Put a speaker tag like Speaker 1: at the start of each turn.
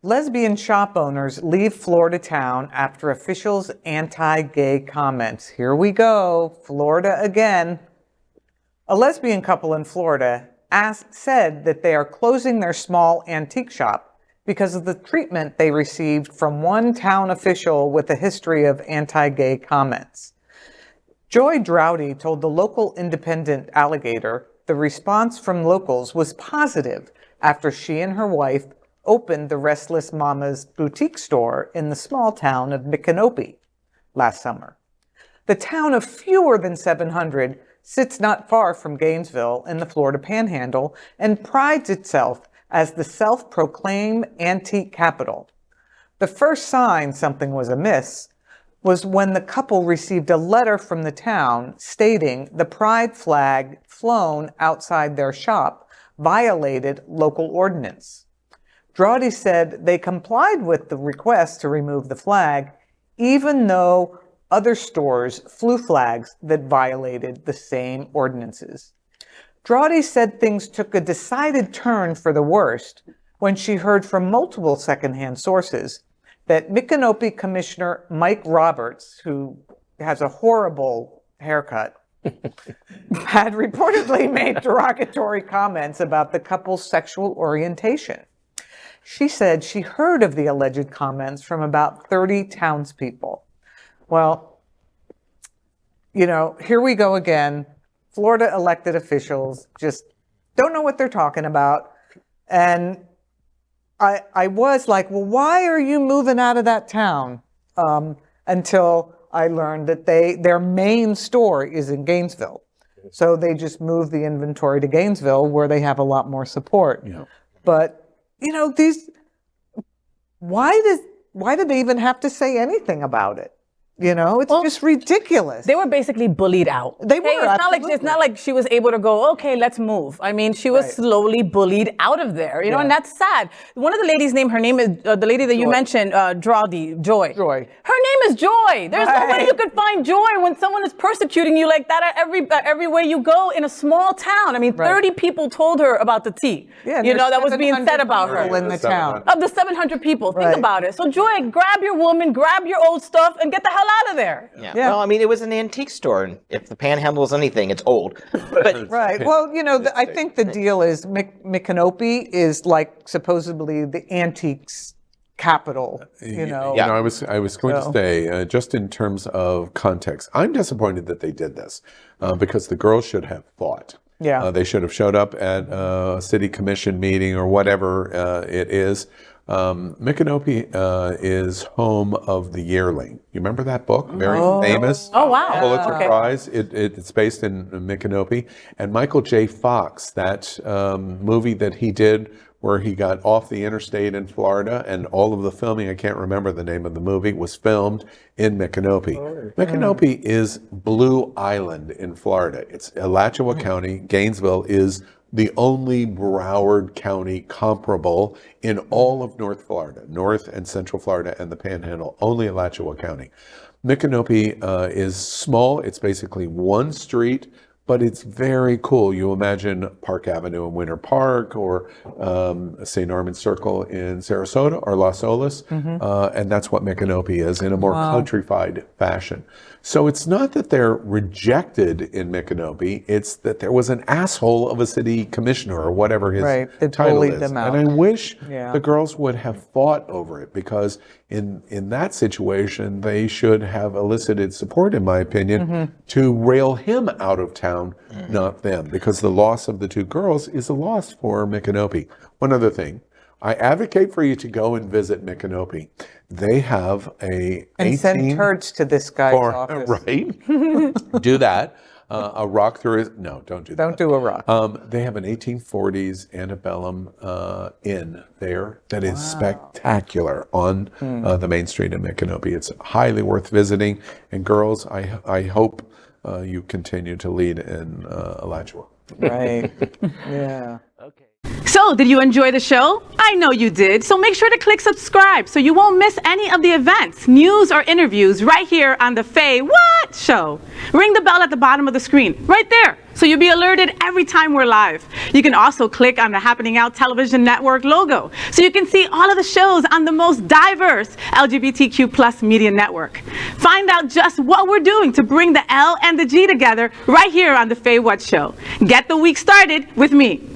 Speaker 1: Lesbian shop owners leave Florida town after officials' anti-gay comments. Here we go, Florida again. A lesbian couple in Florida said that they are closing their small antique shop because of the treatment they received from one town official with a history of anti-gay comments. Joy Drawdy told the local independent Alligator the response from locals was positive after she and her wife opened the Restless Mommas boutique store in the small town of Micanopy last summer. The town of fewer than 700 sits not far from Gainesville in the Florida panhandle and prides itself as the self-proclaimed antique capital. The first sign something was amiss was when the couple received a letter from the town stating the pride flag flown outside their shop violated local ordinance. Drawdy said they complied with the request to remove the flag, even though other stores flew flags that violated the same ordinances. Drawdy said things took a decided turn for the worst when she heard from multiple secondhand sources that Micanopy Commissioner Mike Roberts, who has a horrible haircut, had reportedly made derogatory comments about the couple's sexual orientation. She said she heard of the alleged comments from about 30 townspeople. Well, you know, here we go again. Florida elected officials just don't know what they're talking about. And I was like, well, why are you moving out of that town? Until I learned that their main store is in Gainesville. So they just moved the inventory to Gainesville where they have a lot more support. Yeah. But you know, why did they even have to say anything about it? You know, it's just ridiculous.
Speaker 2: They were basically bullied out.
Speaker 1: They were.
Speaker 2: It's not like she was able to go, okay, let's move. I mean, she was slowly bullied out of there, you know, and that's sad. One of the ladies' her name is, the lady that you mentioned, Drawdy, Joy.
Speaker 1: Joy.
Speaker 2: Her name is Joy. There's no way you could find joy when someone is persecuting you like that everywhere you go in a small town. I mean, 30 people told her about the tea, you know, that was being said about her.
Speaker 1: In the town.
Speaker 2: Of the 700 people, think about it. So Joy, grab your woman, grab your old stuff, and get the hell out of there.
Speaker 3: Yeah. Well, I mean, it was an antique store, and if the panhandle is anything, it's old. But
Speaker 1: Well, you know, I think the deal is Micanopy is like supposedly the antiques capital. You know.
Speaker 4: Yeah. I was going to say, just in terms of context, I'm disappointed that they did this because the girls should have fought.
Speaker 1: Yeah.
Speaker 4: They should have showed up at a city commission meeting or whatever it is. Micanopy is home of The Yearling. You remember that book? Very famous.
Speaker 2: Oh, wow.
Speaker 4: Pulitzer Prize. It's based in Micanopy. And Michael J. Fox, that movie that he did where he got off the interstate in Florida and all of the filming, I can't remember the name of the movie, was filmed in Micanopy. Micanopy is Blue Island in Florida. It's Alachua County. Gainesville is the only Broward County comparable in all of North Florida, North and Central Florida and the Panhandle, only Alachua County. Micanopy is small. It's basically one street, but it's very cool. You imagine Park Avenue in Winter Park or St. Norman's Circle in Sarasota or Las Olas. And that's what Micanopy is in a more countrified fashion. So it's not that they're rejected in Micanopy, it's that there was an asshole of a city commissioner or whatever his title is.
Speaker 1: Them out.
Speaker 4: And I wish the girls would have fought over it, because in that situation, they should have elicited support, in my opinion, to rail him out of town, not them, because the loss of the two girls is a loss for Micanopy. One other thing. I advocate for you to go and visit Micanopy. They have a
Speaker 1: and send turds to this guy's office.
Speaker 4: Right. Do that. A rock through his... No, don't do that.
Speaker 1: Don't do a rock.
Speaker 4: They have an 1840s antebellum inn there that is spectacular on the main street in Micanopy. It's highly worth visiting. And girls, I hope you continue to lead in Alachua.
Speaker 1: Right. Yeah.
Speaker 3: okay.
Speaker 2: So, did you enjoy the show? I know you did. So make sure to click subscribe so you won't miss any of the events, news, or interviews right here on the Faye What Show. Ring the bell at the bottom of the screen, right there, so you'll be alerted every time we're live. You can also click on the Happening Out Television Network logo so you can see all of the shows on the most diverse LGBTQ+ media network. Find out just what we're doing to bring the L and the G together right here on the Faye What Show. Get the week started with me.